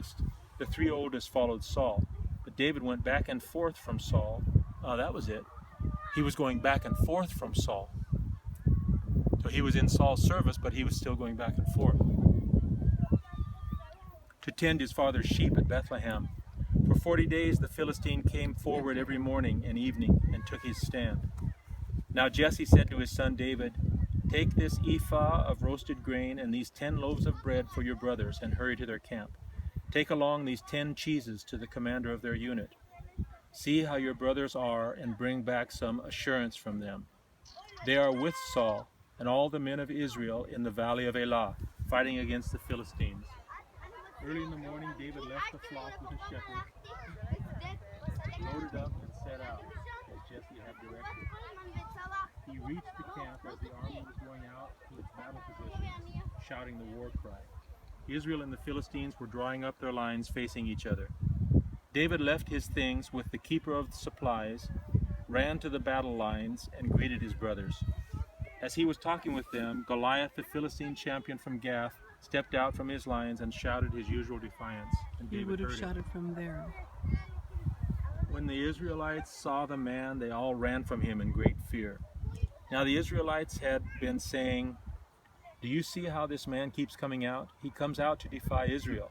youngest. The 3 oldest followed Saul. But David went back and forth from Saul. Oh, that was it. He was going back and forth from Saul. So he was in Saul's service, but he was still going back and forth to tend his father's sheep at Bethlehem. For 40 days the Philistine came forward every morning and evening and took his stand. Now Jesse said to his son David, "Take this ephah of roasted grain and these 10 loaves of bread for your brothers and hurry to their camp. Take along these 10 cheeses to the commander of their unit. See how your brothers are and bring back some assurance from them. They are with Saul and all the men of Israel in the valley of Elah, fighting against the Philistines." Early in the morning, David left the flock with his shepherds, loaded up and set out, as Jesse had directed. He reached the camp as the army was going out to its battle positions, shouting the war cry. Israel and the Philistines were drawing up their lines facing each other. David left his things with the keeper of the supplies, ran to the battle lines, and greeted his brothers. As he was talking with them, Goliath, the Philistine champion from Gath, stepped out from his lines and shouted his usual defiance. And David He would have heard it. shouted from there. When the Israelites saw the man, they all ran from him in great fear. Now the Israelites had been saying, "Do you see how this man keeps coming out? He comes out to defy Israel.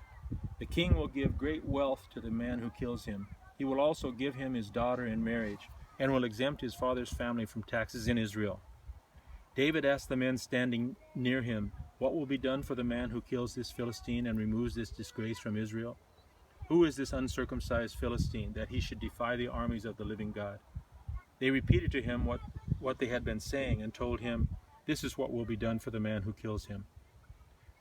The king will give great wealth to the man who kills him. He will also give him his daughter in marriage, and will exempt his father's family from taxes in Israel." David asked the men standing near him, "What will be done for the man who kills this Philistine and removes this disgrace from Israel? Who is this uncircumcised Philistine, that he should defy the armies of the living God?" They repeated to him what they had been saying, and told him, "This is what will be done for the man who kills him."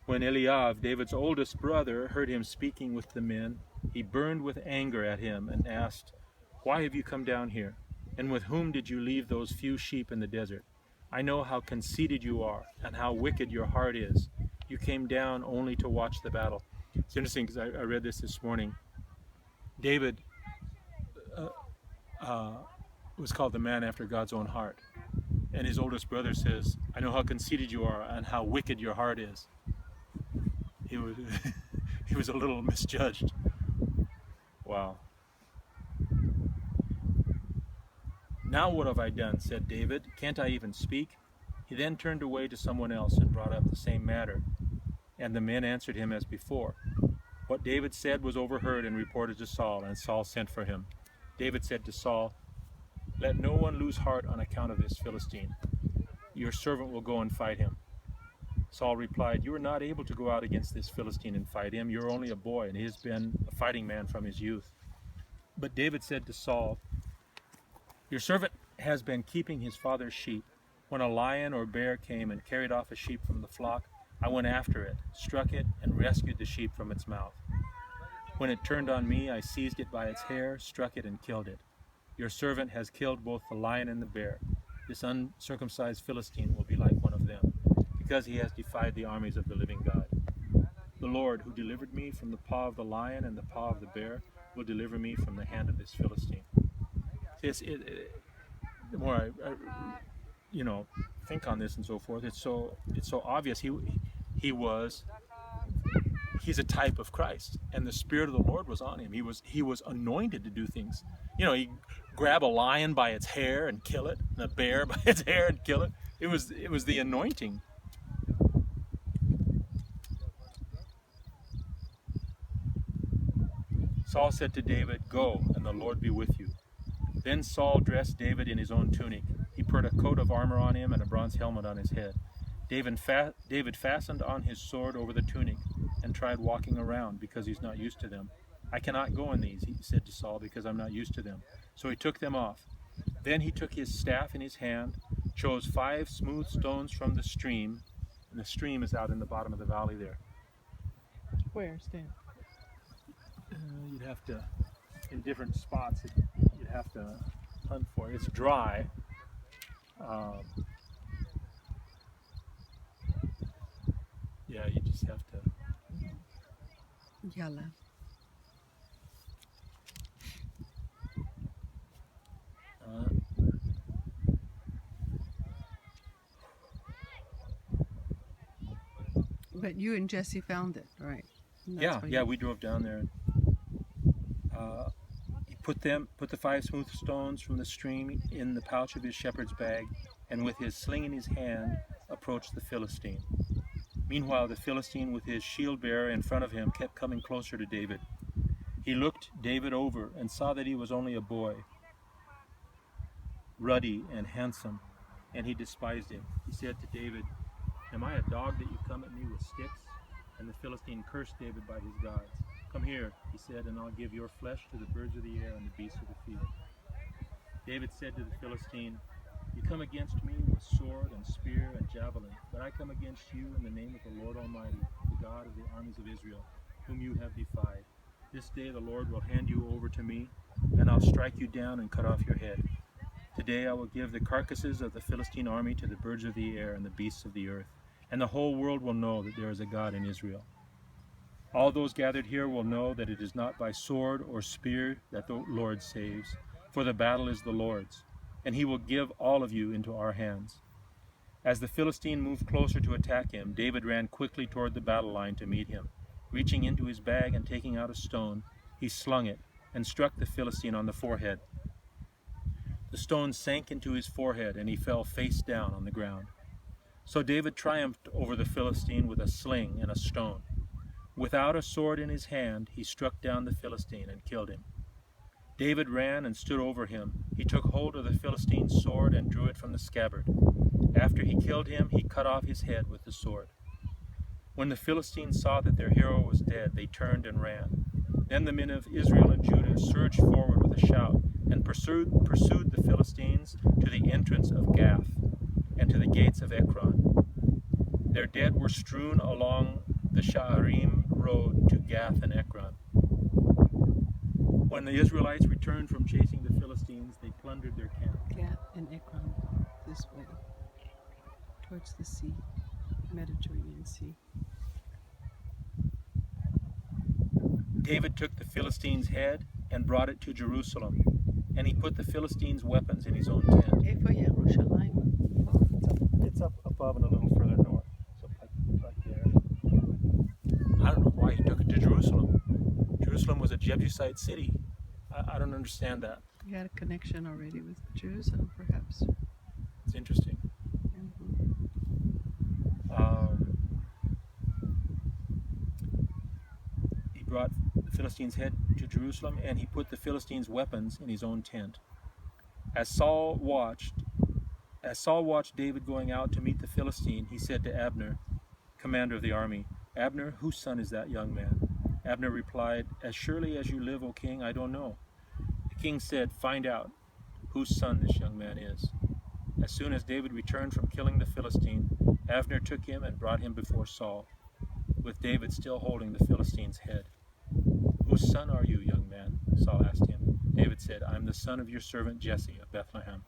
When Elah, David's oldest brother, heard him speaking with the men, he burned with anger at him and asked, "Why have you come down here? And with whom did you leave those few sheep in the desert? I know how conceited you are and how wicked your heart is. You came down only to watch the battle." It's interesting because I read this morning. David was called the man after God's own heart. And his oldest brother says, "I know how conceited you are and how wicked your heart is." He was, he was a little misjudged. Wow. "Now what have I done?" said David. "Can't I even speak?" He then turned away to someone else and brought up the same matter. And the men answered him as before. What David said was overheard and reported to Saul, and Saul sent for him. David said to Saul, "Let no one lose heart on account of this Philistine. Your servant will go and fight him." Saul replied, "You are not able to go out against this Philistine and fight him. You are only a boy, and he has been a fighting man from his youth." But David said to Saul, "Your servant has been keeping his father's sheep. When a lion or bear came and carried off a sheep from the flock, I went after it, struck it, and rescued the sheep from its mouth. When it turned on me, I seized it by its hair, struck it, and killed it. Your servant has killed both the lion and the bear. This uncircumcised Philistine will be like one of them, because he has defied the armies of the living God. The Lord, who delivered me from the paw of the lion and the paw of the bear, will deliver me from the hand of this Philistine." The more I think on this and so forth, it's so obvious. He's a type of Christ, and the Spirit of the Lord was on him. He was anointed to do things. He grab a lion by its hair and kill it, and a bear by its hair and kill it. It was the anointing. Saul said to David, "Go, and the Lord be with you." Then Saul dressed David in his own tunic. He put a coat of armor on him and a bronze helmet on his head. David fastened on his sword over the tunic and tried walking around, because he's not used to them. "I cannot go in these," he said to Saul, "because I'm not used to them." So he took them off. Then he took his staff in his hand, chose 5 smooth stones from the stream, and the stream is out in the bottom of the valley there. Where, Stan? You'd have to, in different spots, you'd have to hunt for it. It's dry. Yeah, you just have to. Elah. But you and Jesse found it, right? And Yeah, when yeah, we drove down there. He put the 5 smooth stones from the stream in the pouch of his shepherd's bag, and with his sling in his hand, approached the Philistine. Meanwhile, the Philistine, with his shield bearer in front of him, kept coming closer to David. He looked David over and saw that he was only a boy, ruddy and handsome, and he despised him. He said to David, "Am I a dog that you come at me with sticks?" And the Philistine cursed David by his gods. "Come here," he said, "and I'll give your flesh to the birds of the air and the beasts of the field." David said to the Philistine, "You come against me with sword and spear and javelin, but I come against you in the name of the Lord Almighty, the God of the armies of Israel, whom you have defied. This day the Lord will hand you over to me, and I'll strike you down and cut off your head. Today I will give the carcasses of the Philistine army to the birds of the air and the beasts of the earth, and the whole world will know that there is a God in Israel. All those gathered here will know that it is not by sword or spear that the Lord saves, for the battle is the Lord's, and he will give all of you into our hands." As the Philistine moved closer to attack him, David ran quickly toward the battle line to meet him. Reaching into his bag and taking out a stone, he slung it and struck the Philistine on the forehead. The stone sank into his forehead, and he fell face down on the ground. So David triumphed over the Philistine with a sling and a stone. Without a sword in his hand, he struck down the Philistine and killed him. David ran and stood over him. He took hold of the Philistine's sword and drew it from the scabbard. After he killed him, he cut off his head with the sword. When the Philistines saw that their hero was dead, they turned and ran. Then the men of Israel and Judah surged forward with a shout and pursued the Philistines to the entrance of Gath and to the gates of Ekron. Their dead were strewn along the Sha'arim road to Gath and Ekron. When the Israelites returned from chasing the Philistines, they plundered their camp. Gath and Ekron, this way, towards the sea, Mediterranean Sea. David took the Philistines' head and brought it to Jerusalem, and he put the Philistines' weapons in his own tent. Ifa Yerushalayim. It's up above and a little further north. So like there. I don't know why he took it to Jerusalem. Jerusalem was a Jebusite city. I don't understand that. He had a connection already with Jerusalem, perhaps. It's interesting. He brought the Philistines' head to Jerusalem, and he put the Philistines' weapons in his own tent. As Saul watched David going out to meet the Philistine, he said to Abner, commander of the army, "Abner, whose son is that young man?" Abner replied, "As surely as you live, O king, I don't know." The king said, "Find out whose son this young man is." As soon as David returned from killing the Philistine, Abner took him and brought him before Saul, with David still holding the Philistine's head. "Whose son are you, young man?" Saul asked him. David said, "I am the son of your servant Jesse of Bethlehem."